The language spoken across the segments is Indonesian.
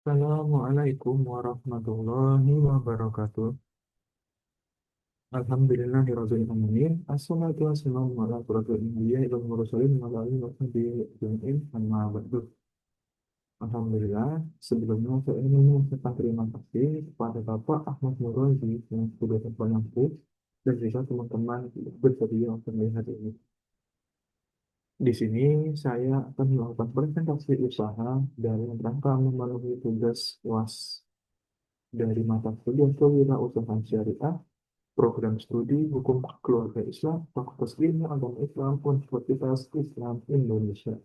Assalamualaikum warahmatullahi wabarakatuh. Alhamdulillahirabbil alamin. Assalatu wassalamu ala asyrofil anbiya'i wal mursalin wa ala alihi wa sahbihi ajma'in. Amma ba'du. Alhamdulillah, sebelumnya saya ingin mengucapkan terima kasih kepada Bapak Ahmad Nurwazi yang sudah berbantu dan juga teman-teman bersedia untuk melihat ini. Di sini saya akan melakukan presentasi usaha dalam rangka memenuhi tugas UAS dari mata kuliah Kewirausahaan Syariah, program studi Hukum Keluarga Islam, Fakultas Ilmu Agama Islam, Universitas Islam Indonesia.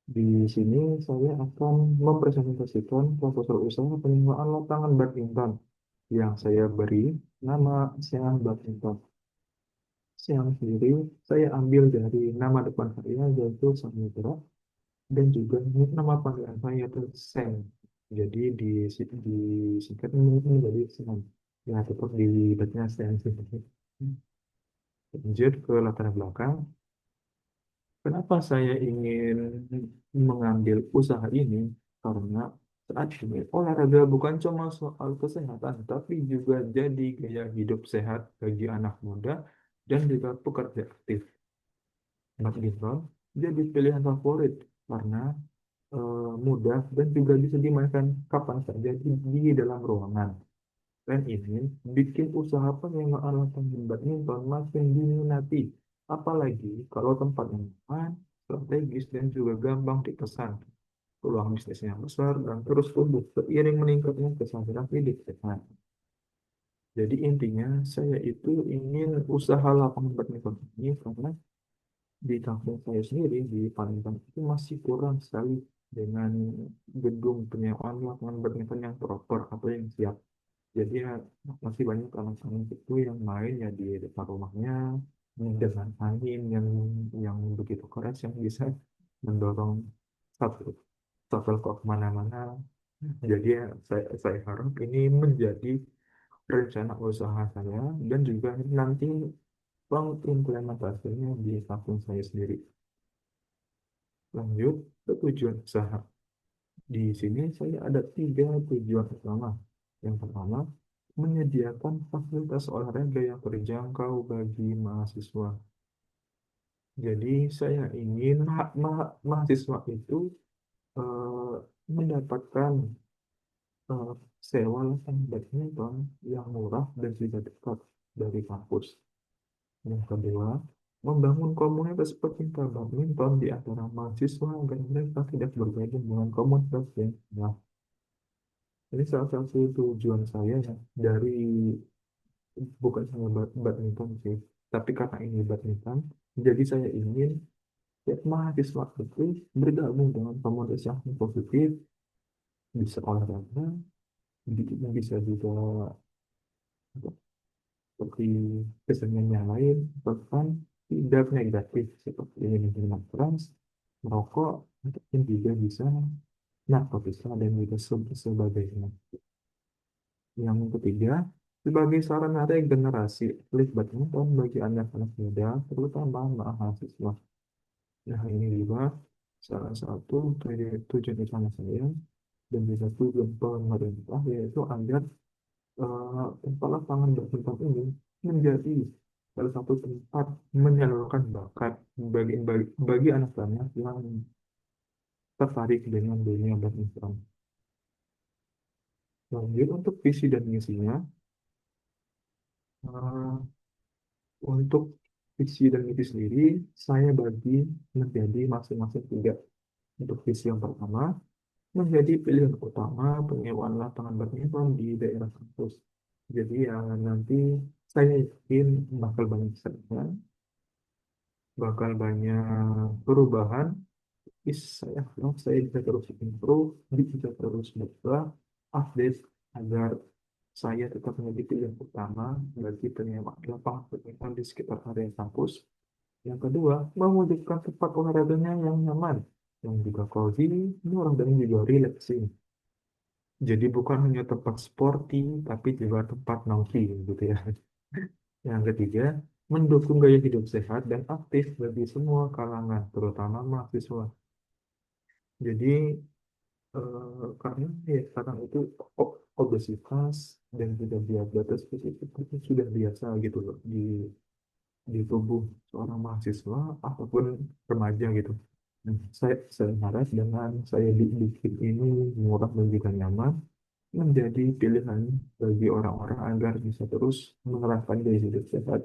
Di sini saya akan mempresentasikan proposal usaha penerimaan lapangan badminton yang saya beri nama Sean Badminton. Sean sendiri saya ambil dari nama depan saya yaitu Samudra dan juga nama panggilan saya itu Sam. Jadi disingkat menjadi Sam. Ya, tetap dilibatnya Sam sih. Lanjut ke latar belakang. Kenapa saya ingin mengambil usaha ini? Karena saat ini olahraga bukan cuma soal kesehatan, tapi juga jadi gaya hidup sehat bagi anak muda dan juga pekerja aktif. Badminton jadi pilihan favorit karena mudah dan juga bisa dimainkan kapan saja di dalam ruangan. Dan ini bikin usaha penyewaan lapangan badminton makin diminati. Apalagi kalau tempat yang aman, strategis, dan juga gampang dipesan. Peluang bisnisnya besar dan terus tumbuh seiring meningkatnya kesadaran hidup sehat. Jadi intinya saya itu ingin usaha lapangan badminton ini karena di kampung saya sendiri di Palembang itu masih kurang sekali dengan gedung penyewaan lapangan badminton yang proper atau yang siap. Jadi ya masih banyak anak-anak itu yang main ya di depan rumahnya dengan angin yang begitu keras yang bisa mendorong satu shuttle ke kemana-mana. Jadi ya saya harap ini menjadi rencana usaha saya dan juga nanti pengimplementasinya di kampung saya sendiri. Lanjut ke tujuan usaha. Di sini saya ada tiga tujuan utama. Yang pertama, menyediakan fasilitas olahraga yang terjangkau bagi mahasiswa. Jadi saya ingin mahasiswa itu eh, mendapatkan eh, sewa lapangan badminton yang murah dan juga dekat dari kampus. Yang kedua, membangun komunitas pecinta badminton di antara mahasiswa agar mereka tidak bergabung dengan komunitas yang lain. Ini salah satu tujuan saya ya, dari bukan hanya badminton sih, tapi karena ini badminton, jadi saya ingin ya, mahasiswa itu bergabung dengan komunitas yang positif, bisa olahraga, bisa juga apa, seperti kesenian yang lain, bahkan tidak negatif seperti minuman keras, merokok, ataupun juga bisa narkotika dan juga sebagainya. Yang ketiga, sebagai sarana regenerasi atlet badminton bagi anak-anak muda, terutama mahasiswa. Nah, ini juga salah satu tujuan utama saya dan juga tujuan pemerintah, yaitu agar tempat lapangan badminton ini menjadi salah satu tempat menyalurkan bakat bagi anak-anak yang tertarik dengan dunia badminton. Lanjut untuk visi dan misinya, eh, untuk visi dan misi sendiri, saya bagi menjadi masing-masing tiga. Untuk visi yang pertama, menjadi pilihan utama penyewaan lapangan badminton di daerah kampus. Jadi yang nanti saya yakin bakal banyak saingan, bakal banyak perubahan. Saya bisa terus improve, bisa terus berubah, update agar saya tetap menjadi pilihan utama bagi penyewaan lapangan badminton di sekitar area kampus. Yang kedua, mewujudkan tempat olahraganya yang nyaman, yang juga cozy, murah, dan juga relaxing. Jadi bukan hanya tempat sporty, tapi juga tempat nongki gitu ya. Yang ketiga, mendukung gaya hidup sehat dan aktif bagi semua kalangan, terutama mahasiswa. Jadi Karena ya sekarang itu obesitas dan juga diabetes itu sudah biasa gitu loh di tubuh seorang mahasiswa ataupun remaja gitu. Nah, saya harap dengan saya bikin ini murah dan juga nyaman menjadi pilihan bagi orang-orang agar bisa terus menerapkan gaya hidup sehat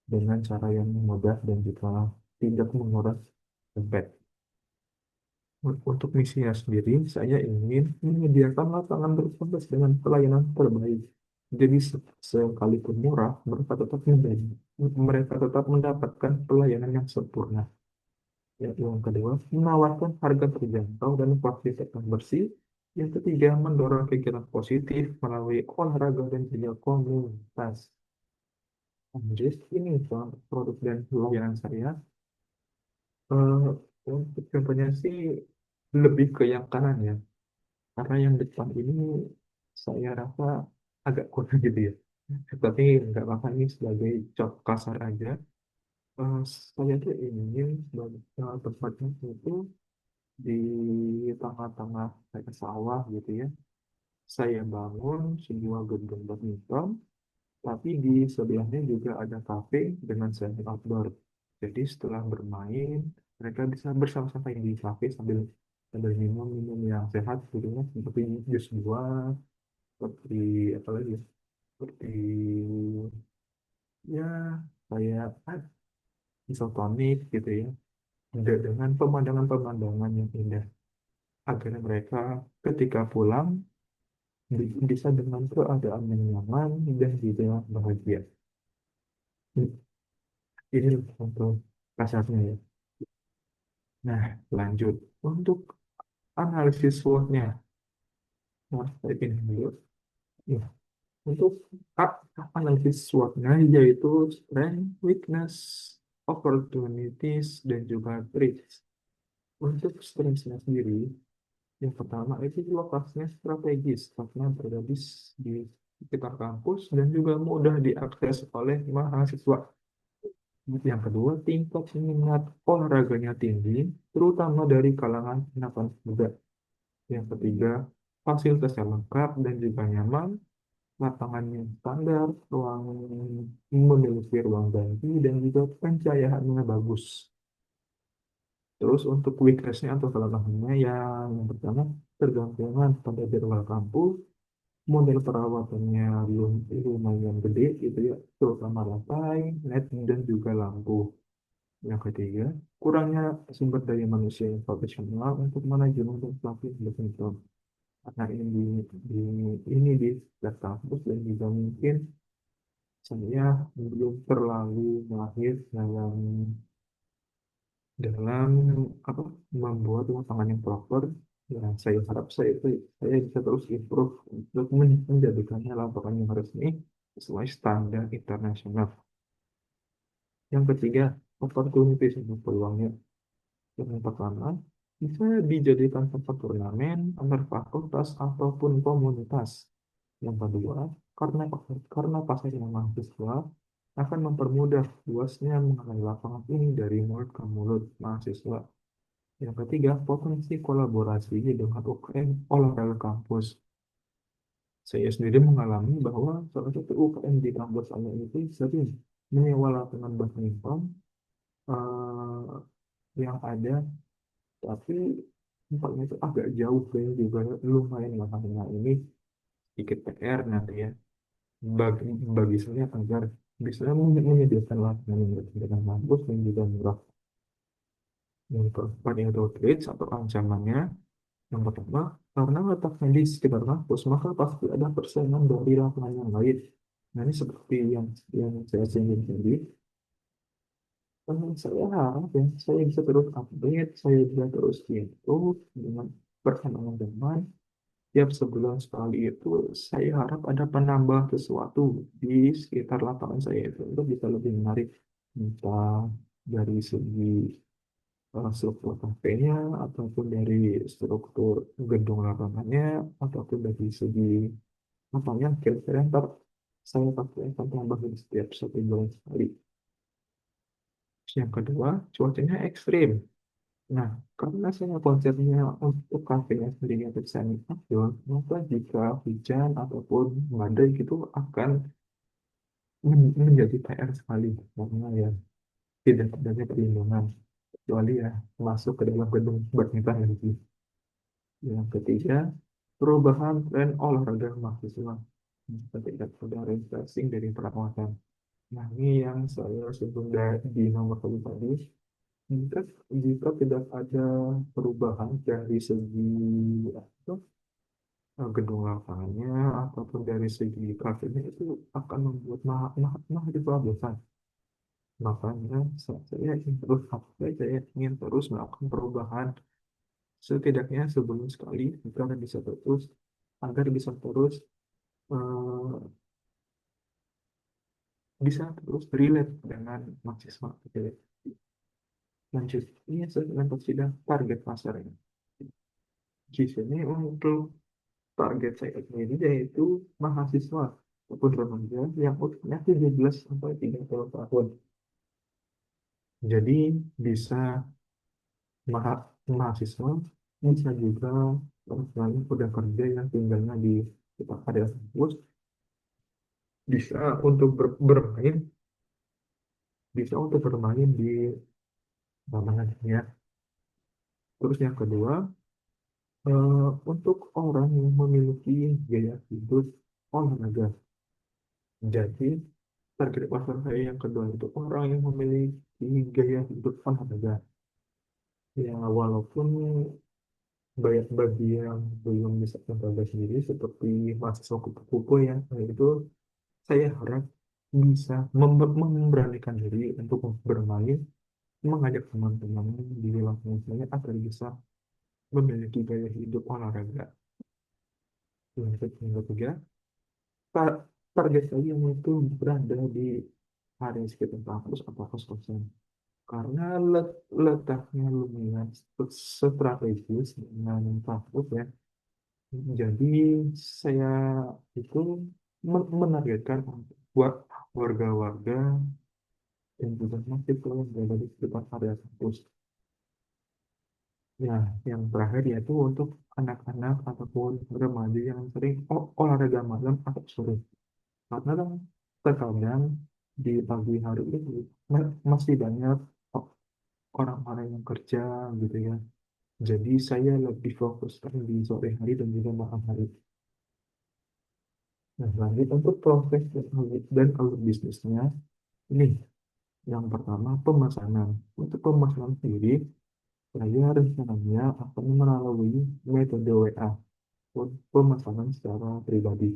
dengan cara yang mudah dan juga tidak menguras dompet. Untuk misinya sendiri, saya ingin menyediakan lapangan berkualitas dengan pelayanan terbaik. Jadi sekalipun murah, mereka tetap mendapatkan pelayanan yang sempurna. Yang kedua, menawarkan harga terjangkau dan fasilitas yang bersih. Yang ketiga, mendorong kegiatan positif melalui olahraga dan juga komunitas. Jadi ini produk dan pelayanan saya. Eh, untuk contohnya sih lebih ke yang kanan ya. Karena yang depan ini saya rasa agak kurang gitu ya. Tapi nggak apa-apa ini sebagai contoh kasar aja. Eh, saya tuh ingin tempatnya itu di tengah-tengah kayak sawah gitu ya. Saya bangun sebuah gedung badminton, tapi di sebelahnya juga ada kafe dengan seating outdoor. Jadi setelah bermain, mereka bisa bersama-sama di kafe sambil sambil minum-minum yang sehat gitu ya, seperti jus buah, seperti apa lagi ya? Seperti ya kayak isotonik gitu ya, dengan pemandangan-pemandangan yang indah agar mereka ketika pulang bisa dengan keadaan yang nyaman dan juga bahagia. Ini untuk kasarnya ya. Nah, lanjut untuk analisis SWOT-nya. Nah, saya pilih dulu. Ya, untuk analisis SWOT-nya yaitu strength, weakness, opportunities, dan juga threats. Untuk strength-nya sendiri, yang pertama itu lokasinya strategis karena berada di sekitar kampus dan juga mudah diakses oleh mahasiswa. Yang kedua, tingkat minat olahraganya tinggi, terutama dari kalangan anak muda. Yang ketiga, fasilitasnya lengkap dan juga nyaman, lapangannya standar, ruang memiliki ruang ganti, dan juga pencahayaannya bagus. Terus untuk weakness-nya atau kelemahannya yang pertama, tergantungan pada jadwal kampus, model perawatannya lumayan gede gitu ya, terutama lantai, net, dan juga lampu. Yang ketiga, kurangnya sumber daya manusia yang profesional untuk manajemen dan pelatih badminton. Karena ini di setiap kampus dan juga mungkin saya belum terlalu mahir dalam apa membuat lapangan yang proper. Ya, saya harap saya bisa terus improve untuk menjadikannya lapangan yang resmi sesuai standar internasional. Yang ketiga, opportunities untuk peluangnya. Yang pertama, bisa dijadikan tempat turnamen antar fakultas ataupun komunitas. Yang kedua, karena pasar yang mahasiswa akan mempermudah luasnya mengenai lapangan ini dari mulut ke mulut mahasiswa. Yang ketiga, potensi kolaborasi dengan UKM olahraga kampus. Saya sendiri mengalami bahwa salah satu UKM di kampus saya itu sering menyewa lapangan badminton eh, yang ada, tapi tempatnya itu agak jauh dan juga lumayan mahal. Ini sedikit PR nanti ya bagi, bagi saya agar bisa menyediakan lapangan yang dekat dengan kampus dan juga murah. Yang keempat yaitu trades atau ancamannya. Yang pertama, karena letaknya di sekitar kampus, maka pasti ada persaingan dari lapangan yang lain. Nah, ini seperti yang saya singgung tadi. Saya harap ya, saya bisa terus update, saya bisa terus improve dengan perkembangan zaman. Tiap sebulan sekali itu, saya harap ada penambah sesuatu di sekitar lapangan saya itu untuk bisa lebih menarik. Entah dari segi struktur kafenya, ataupun dari struktur gedung lapangannya, ataupun dari segi apanya kira-kira ntar saya pasti akan tambah di setiap 1 bulan sekali. Terus yang kedua, cuacanya ekstrim. Nah, karena saya konsepnya untuk kafenya sendiri untuk semi outdoor, maka jika hujan ataupun badai gitu akan menjadi PR sekali karena ya tidak adanya perlindungan kecuali ya masuk ke dalam gedung badminton lagi. Yang ketiga, perubahan tren olahraga mahasiswa. Ketika ada refreshing dari perawatan. Nah, ini yang saya sebut di nomor satu tadi. Jika, jika tidak ada perubahan dari segi apa, gedung lapangannya ataupun dari segi kafenya itu akan membuat mahasiswa bosan. Makanya saya ingin terus melakukan perubahan setidaknya sebulan sekali agar bisa terus eh, bisa terus relate dengan mahasiswa. Oke, lanjut. Ini dengan sudah target pasarnya. Di sini untuk target saya sendiri yaitu mahasiswa ataupun remaja yang usianya 17 sampai 30 tahun. Jadi bisa mahasiswa bisa juga misalnya udah kerja yang tinggalnya di tempat ada kampus bisa untuk bermain di lapangan ya. Terus yang kedua, untuk orang yang memiliki gaya hidup olahraga. Jadi target pasar saya yang kedua itu orang yang memiliki gaya hidup olahraga. Ya walaupun banyak bagi yang belum bisa olahraga sendiri seperti mahasiswa kupu-kupu ya, nah itu saya harap bisa memberanikan diri untuk bermain, mengajak teman-teman di lingkungan saya agar bisa memiliki gaya hidup olahraga. Yang ketiga, ta- target saya itu berada di area sekitar kampus atau kos-kosan. Karena letaknya lumayan strategis dengan kampus ya. Jadi saya itu menargetkan buat warga-warga dan juga mahasiswa yang berada di sekitar area kampus. Ya, yang terakhir yaitu untuk anak-anak ataupun remaja yang sering olahraga malam atau sore. Karena kan terkadang di pagi hari ini masih banyak orang-orang yang kerja gitu ya. Jadi saya lebih fokuskan di sore hari dan juga malam hari. Nah, lanjut untuk proses dan alur bisnisnya. Ini yang pertama pemesanan. Untuk pemesanan sendiri, saya rencananya akan melalui metode WA, pemesanan secara pribadi.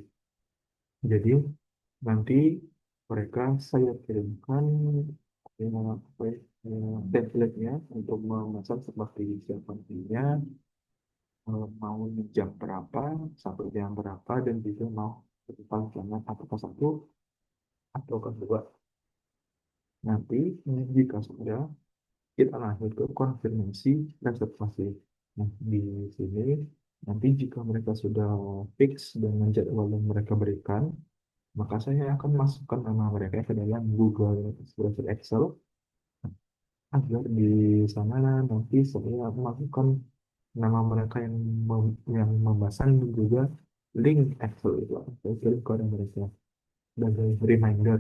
Jadi nanti mereka saya kirimkan apa ya, template-nya untuk memesan seperti siapa punya, mau jam berapa, sampai jam berapa, dan juga mau berapa jangan apakah satu atau kedua. Nanti jika sudah kita lanjut ke konfirmasi reservasi. Nah, di sini nanti jika mereka sudah fix dengan jadwal yang mereka berikan, maka saya akan masukkan nama mereka ke dalam Google Spreadsheet Excel agar di sana nanti saya masukkan nama mereka yang memesan dan juga link Excel itu akan saya kirim kepada mereka sebagai reminder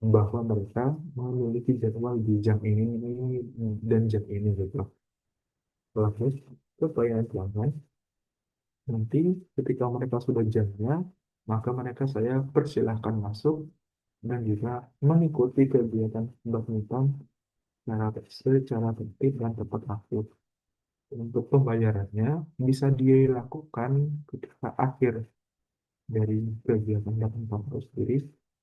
bahwa mereka memiliki jadwal di jam ini dan jam ini gitu. Lanjut ke pelayanan pelanggan. Nanti ketika mereka sudah jamnya, maka mereka saya persilahkan masuk dan juga mengikuti kegiatan badminton secara tertib dan tepat waktu. Untuk pembayarannya bisa dilakukan ketika akhir dari kegiatan badminton itu sendiri,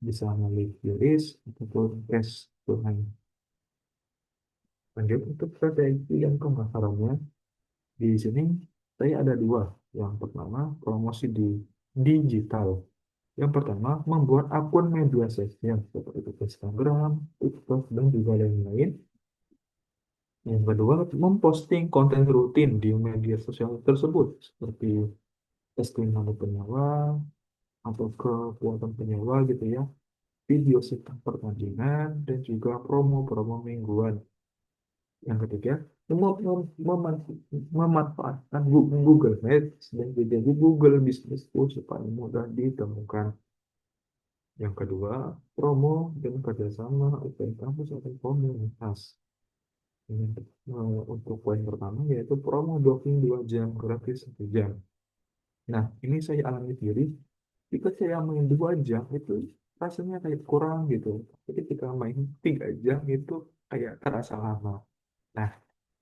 bisa melalui QRIS ataupun cash tunai. Lanjut untuk strategi yang pemasarannya, di sini saya ada dua. Yang pertama, promosi di digital. Yang pertama, membuat akun media sosial seperti itu Instagram, TikTok, dan juga lain-lain. Yang kedua, memposting konten rutin di media sosial tersebut seperti testimoni penyewa atau kekuatan penyewa gitu ya, video singkat pertandingan, dan juga promo-promo mingguan. Yang ketiga, memanfaatkan Google Maps dan juga di Google Businessku supaya mudah ditemukan. Yang kedua, promo dan kerjasama event kampus atau komunitas. Ini, untuk poin pertama yaitu promo docking 2 jam gratis 1 jam. Nah, ini saya alami sendiri. Jika saya main 2 jam itu rasanya kayak kurang gitu. Jadi ketika main 3 jam itu kayak terasa lama. Nah,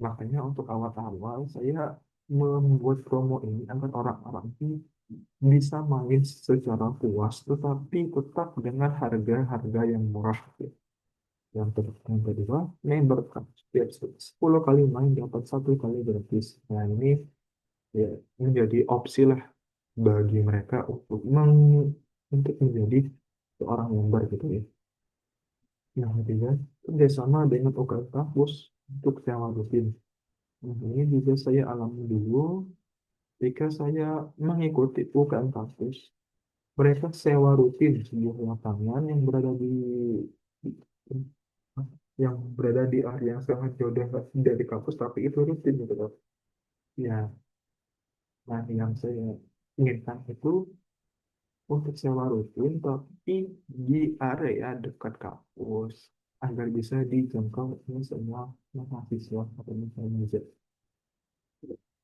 makanya untuk awal-awal saya membuat promo ini agar orang-orang ini bisa main secara puas, tetapi tetap dengan harga-harga yang murah. Yang kedua, member card. Setiap 10 kali main dapat 1 kali gratis. Nah, ini ya menjadi opsi lah bagi mereka untuk menjadi seorang member gitu ya. Yang ketiga, kerjasama dengan UKM kampus untuk sewa rutin. Nah, ini juga saya alami dulu ketika saya mengikuti UKM kampus. Mereka sewa rutin sebuah lapangan yang berada di area yang sangat jauh dari kampus, tapi itu rutin gitu loh. Ya, nah yang saya inginkan itu untuk sewa rutin, tapi di area dekat kampus agar bisa dijangkau oleh semua mahasiswa atau misalnya.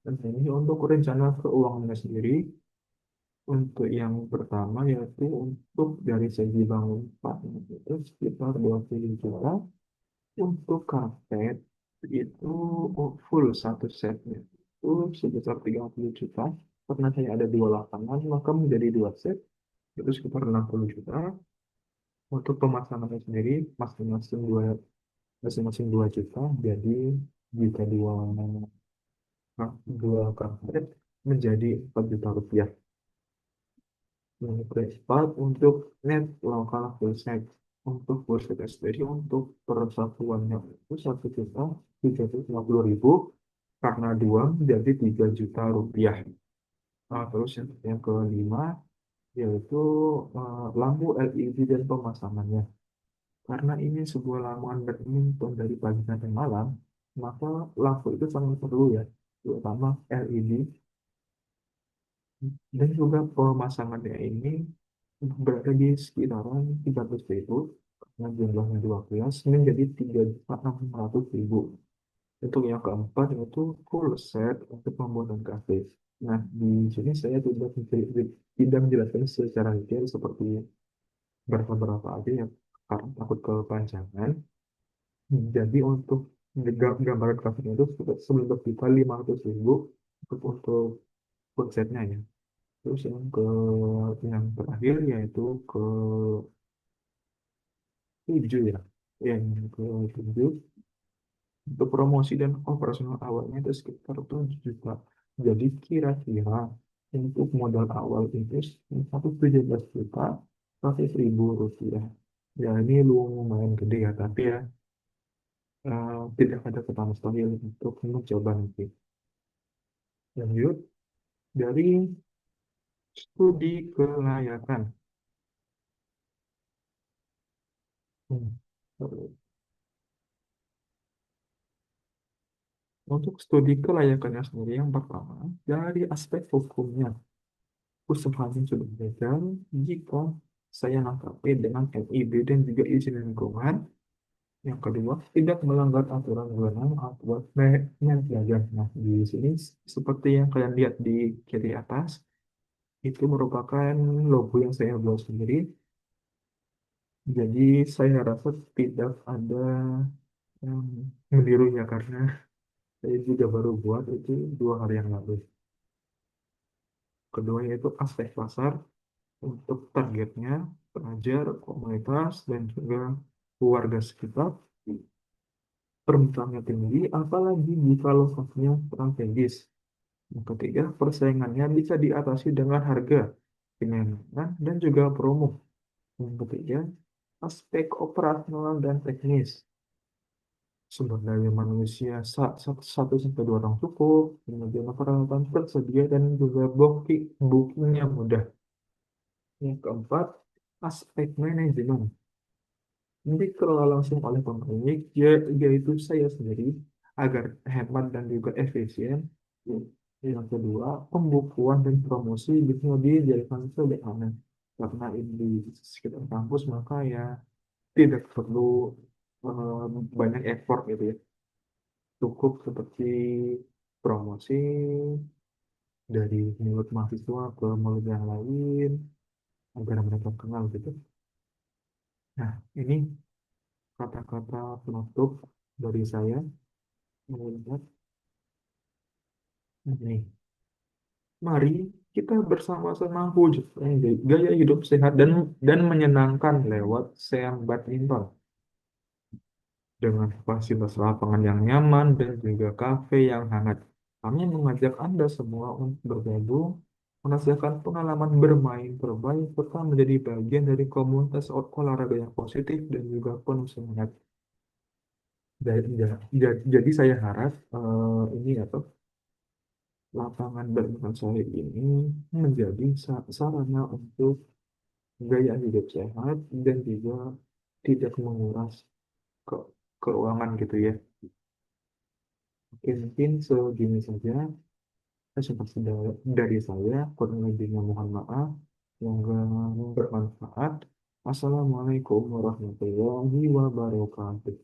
Dan ini untuk rencana keuangannya sendiri, untuk yang pertama yaitu untuk dari segi bangun partnya itu sekitar 20 juta. Untuk karpet itu full satu setnya itu sebesar 30 juta. Karena saya ada 2 lapangan, maka menjadi 2 set, itu sekitar 60 juta. Untuk pemasangannya sendiri masing-masing 2 juta. Jadi jika dua karpet menjadi 4 juta rupiah. Yang keempat, untuk net lokal full set. Untuk full set sendiri untuk persatuannya itu 1.350.000, karena dua menjadi 3 juta rupiah. Nah, terus yang kelima yaitu lampu LED dan pemasangannya. Karena ini sebuah lapangan badminton dari pagi sampai malam, maka lampu itu sangat perlu ya, terutama LED. Dan juga pemasangannya ini berada di sekitaran 300.000, karena jumlahnya 12 menjadi 3.600.000. Untuk yang keempat yaitu full set untuk pembuatan kafe. Nah, di sini saya tidak menjelaskan secara detail seperti berapa-berapa aja ya, karena takut kepanjangan. Jadi untuk gambaran kafe itu sebelum kita 500.000 untuk full setnya ya. Terus yang terakhir yaitu ke 7 ya. Yang ke 7 untuk promosi dan operasional awalnya itu sekitar 7 juta. Jadi kira-kira untuk modal awal itu 17 juta 100.000 rupiah. Ya ini lumayan gede ya, tapi ya tidak ada kata mustahil untuk mencoba nanti. Lanjut dari studi kelayakan. Hmm. Untuk studi kelayakannya sendiri, yang pertama dari aspek hukumnya, usaha yang sudah legal jika saya lengkapi dengan MIB dan juga izin lingkungan. Yang kedua, tidak melanggar aturan berwenang atau manajemen. Nah, di sini seperti yang kalian lihat di kiri atas, itu merupakan logo yang saya buat sendiri. Jadi saya rasa tidak ada yang menirunya karena saya juga baru buat itu 2 hari yang lalu. Kedua yaitu aspek pasar. Untuk targetnya pelajar, komunitas, dan juga warga sekitar. Permintaannya tinggi, apalagi jika lokasinya strategis. Yang ketiga, persaingannya bisa diatasi dengan harga, kenyamanan, dan juga promo. Yang ketiga, aspek operasional dan teknis. Sumber daya manusia 1 sampai 2 orang cukup, kemudian peralatan tersedia, dan juga bookingnya mudah. Yang keempat, aspek manajemen. Dikelola langsung oleh pemilik, yaitu saya sendiri. agar hemat dan juga efisien. Yang kedua, pembukuan dan promosi bisa dijadikan sederhana karena ini di sekitar kampus, maka ya tidak perlu banyak effort gitu ya. Cukup seperti promosi dari mulut mahasiswa ke mulut yang lain agar mereka kenal gitu. Nah, ini kata-kata penutup dari saya melihat ini. Mari kita bersama-sama wujudkan gaya hidup sehat dan menyenangkan lewat Seam Badminton dengan fasilitas lapangan yang nyaman dan juga kafe yang hangat. Kami mengajak Anda semua untuk bergabung, merasakan pengalaman bermain terbaik, serta menjadi bagian dari komunitas olahraga yang positif dan juga penuh semangat. Jadi saya harap ini atau lapangan badminton saya ini menjadi sarana untuk gaya hidup sehat dan juga tidak menguras ke keuangan gitu ya. Oke, mungkin segini saja dari saya. Kurang lebihnya mohon maaf. Semoga bermanfaat. Assalamualaikum warahmatullahi wabarakatuh.